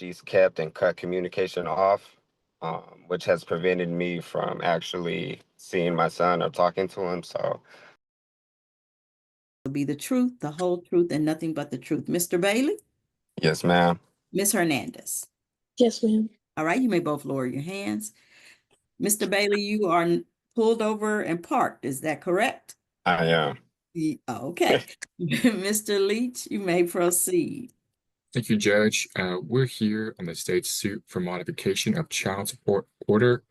she's kept and cut communication off, which has prevented me from actually seeing my son or talking to him. So, Be the truth, the whole truth, and nothing but the truth. Mr. Bailey? yes, ma'am. Ms. Hernandez? Yes, ma'am. All right, you may both lower your hands. Mr. Bailey, you are pulled over and parked. Is that correct? I am. Okay. Mr. Leach, you may proceed. Thank you, Judge. We're here on the state's suit for modification of child support order.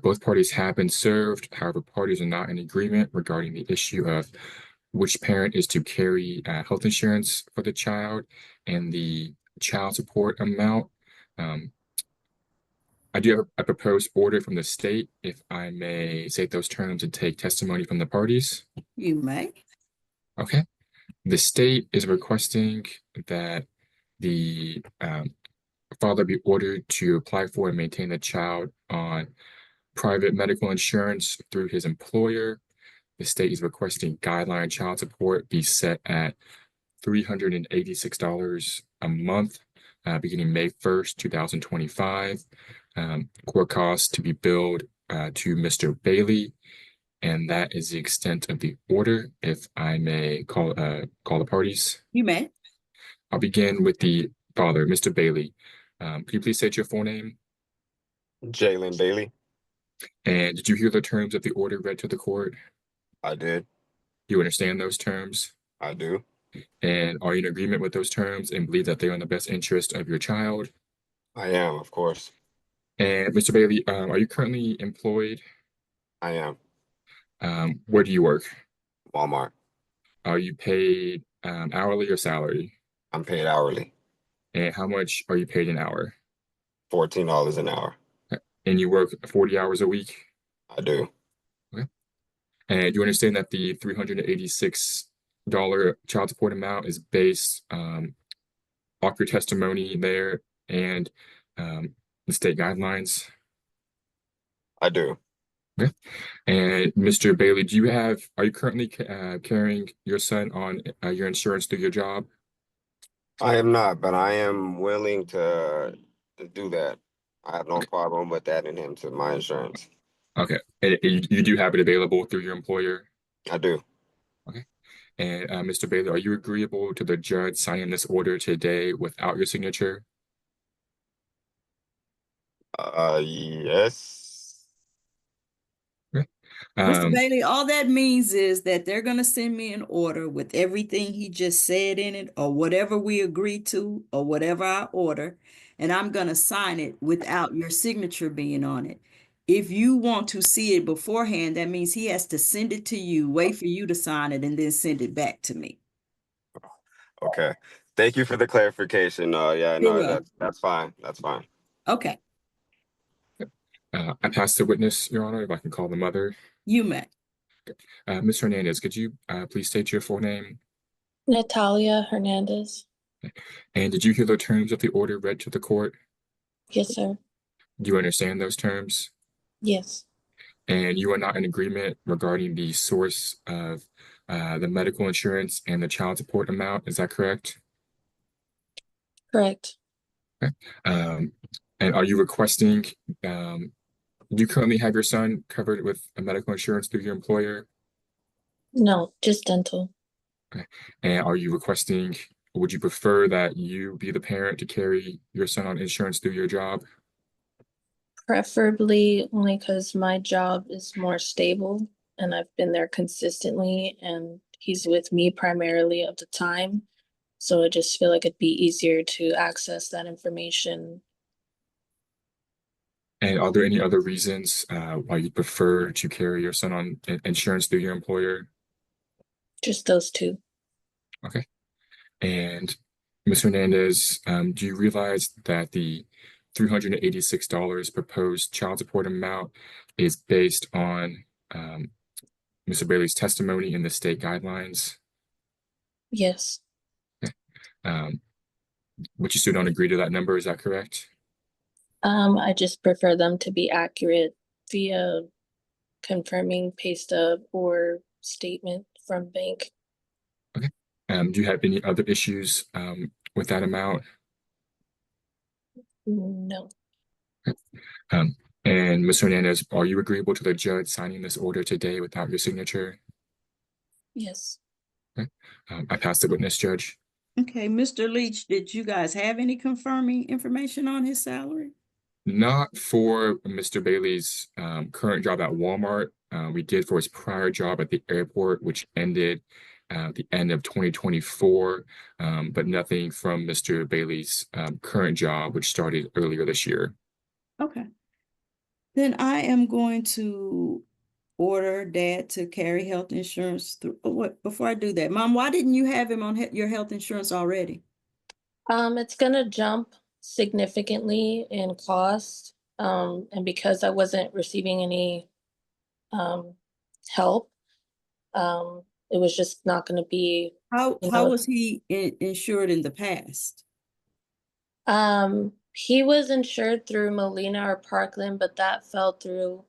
Both parties have been served. However, parties are not in agreement regarding the issue of which parent is to carry health insurance for the child and the child support amount. I do have a proposed order from the state, if I may state those terms and take testimony from the parties. You may. Okay. The state is requesting that the father be ordered to apply for and maintain the child on private medical insurance through his employer. The state is requesting guideline child support be set at $386 a month, beginning May 1st, 2025. Court costs to be billed to Mr. Bailey, and that is the extent of the order. If I may call the parties. You may. I'll begin with the father, Mr. Bailey. Could you please state your full name? Jalen Bailey. And did you hear the terms of the order read to the court? I did. Do you understand those terms? I do. And are you in agreement with those terms and believe that they are in the best interest of your child? I am, of course. And Mr. Bailey, are you currently employed? I am. Where do you work? Walmart. Are you paid hourly or salary? I'm paid hourly. And how much are you paid an hour? $14 an hour. And you work 40 hours a week? I do. Okay. And you understand that the $386 child support amount is based off your testimony there and the state guidelines? I do. Okay. And Mr. Bailey, are you currently carrying your son on your insurance through your job? I am not, but I am willing to do that. I have no problem with adding him to my insurance. Okay. And you do have it available through your employer? I do. Okay. And Mr. Bailey, are you agreeable to the judge signing this order today without your signature? Yes. Okay. Mr. Bailey, all that means is that they're going to send me an order with everything he just said in it, or whatever we agree to, or whatever I order, and I'm going to sign it without your signature being on it. If you want to see it beforehand, that means he has to send it to you, wait for you to sign it, and then send it back to me. Okay. Thank you for the clarification. Yeah, no, that's fine. That's fine. Okay. I pass the witness, Your Honor, if I can call the mother. You may. Ms. Hernandez, could you please state your full name? Natalia Hernandez. And did you hear the terms of the order read to the court? Yes, sir. Do you understand those terms? Yes. And you are not in agreement regarding the source of the medical insurance and the child support amount, is that correct? Correct. Okay. And are you requesting, do you currently have your son covered with a medical insurance through your employer? No, just dental. Okay. And are you requesting, would you prefer that you be the parent to carry your son on insurance through your job? Preferably only because my job is more stable and I've been there consistently and he's with me primarily of the time. So I just feel like it'd be easier to access that information. And are there any other reasons why you prefer to carry your son on insurance through your employer? Just those two. Okay. And Ms. Hernandez, do you realize that the $386 proposed child support amount is based on Mr. Bailey's testimony in the state guidelines? Yes. Okay. But you still don't agree to that number, is that correct? I just prefer them to be accurate via confirming pay stub or statement from bank. Okay. Do you have any other issues with that amount? No. Um, and Ms. Hernandez, are you agreeable to the judge signing this order today without your signature? Yes. Okay. I pass the witness, Judge. Okay, Mr. Leach, did you guys have any confirming information on his salary? Not for Mr. Bailey's current job at Walmart. We did for his prior job at the airport, which ended at the end of 2024, but nothing from Mr. Bailey's current job, which started earlier this year. Okay. Then I am going to order Dad to carry health insurance through. Oh, what, before I do that, Mom, why didn't you have him on your health insurance already? It's gonna jump significantly in cost. And because I wasn't receiving any help, it was just not gonna be, How you how know, was he insured in the past? he was insured through Molina or Parkland, but that fell through.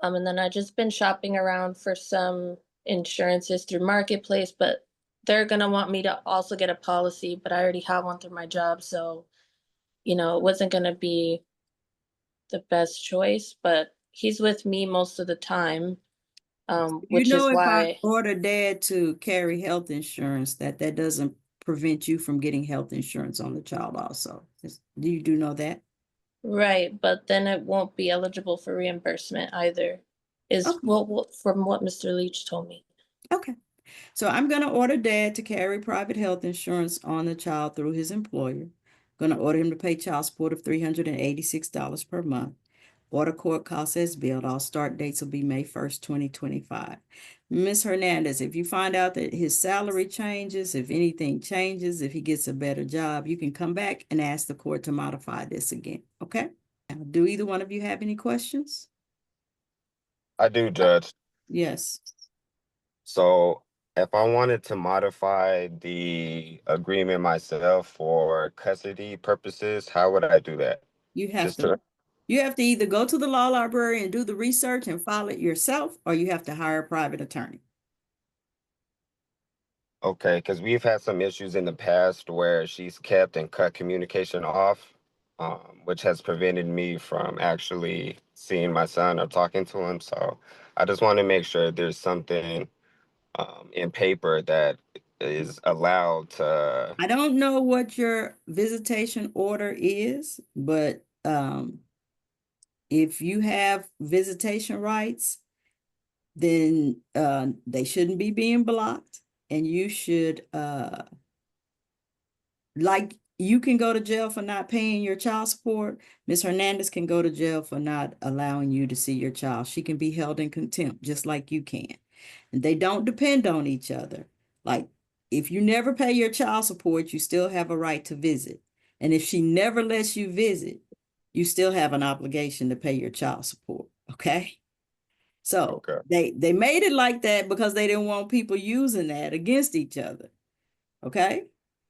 And then I just been shopping around for some insurances through Marketplace, but they're gonna want me to also get a policy, but I already have one through my job, so it wasn't gonna be the best choice, but he's with me most of the time, You which know, is if I why. order Dad to carry health insurance, that doesn't prevent you from getting health insurance on the child also. Do you do know that? Right, but then it won't be eligible for reimbursement either, is Okay. what from what Mr. Leach told me. Okay. So I'm going to order Dad to carry private health insurance on the child through his employer. Going to order him to pay child support of $386 per month. Order court costs as billed. All start dates will be May 1st, 2025. Ms. Hernandez, if you find out that his salary changes, if anything changes, if he gets a better job, you can come back and ask the court to modify this again. Okay? Now, do either one of you have any questions? I do, Judge. Yes. So if I wanted to modify the agreement myself for custody purposes, how would I do that? You have Just to, you have to either go to the law library and do the research and file it yourself, or you have to hire a private attorney. okay, because we've had some issues in the past where she's kept and cut communication off, which has prevented me from actually seeing my son or talking to him. So I just want to make sure there's something in paper that is allowed to. I don't know what your visitation order is, but if you have visitation rights, then they shouldn't be being blocked, and you should like you can go to jail for not paying your child support. Ms. Hernandez can go to jail for not allowing you to see your child. She can be held in contempt just like you can. And they don't depend on each other. Like if you never pay your child support, you still have a right to visit. And if she never lets you visit, you still have an obligation to pay your child support. Okay. So Okay. they made it like that because they didn't want people using that against each other. Okay.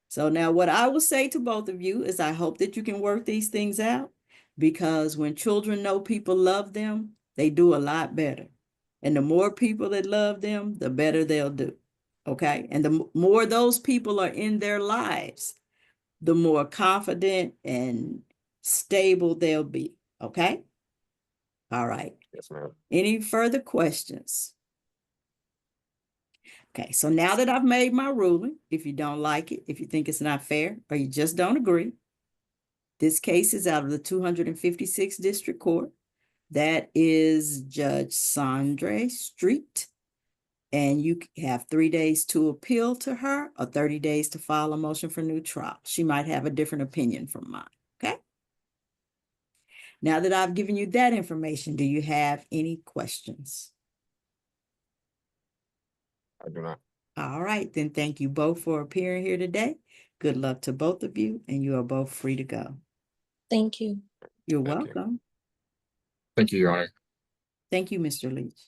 So now what I will say to both of you is I hope that you can work these things out, because when children know people love them, they do a lot better. And the more people that love them, the better they'll do. Okay. And the more those people are in their lives, the more confident and stable they'll be. Okay. All right. Yes, ma'am. Any further questions? Okay, so now that I've made my ruling, if you don't like it, if you think it's not fair, or you just don't agree, this case is out of the 256th District Court. That is Judge Sandra Street. And you have 3 days to appeal to her or 30 days to file a motion for new trial. She might have a different opinion from mine, okay? Now that I've given you that information, do you have any questions? I do not. All right, then thank you both for appearing here today. Good luck to both of you, and you are both free to go. Thank you. You're Thank you. welcome. Thank you, Your Honor. Thank you, Mr. Leach.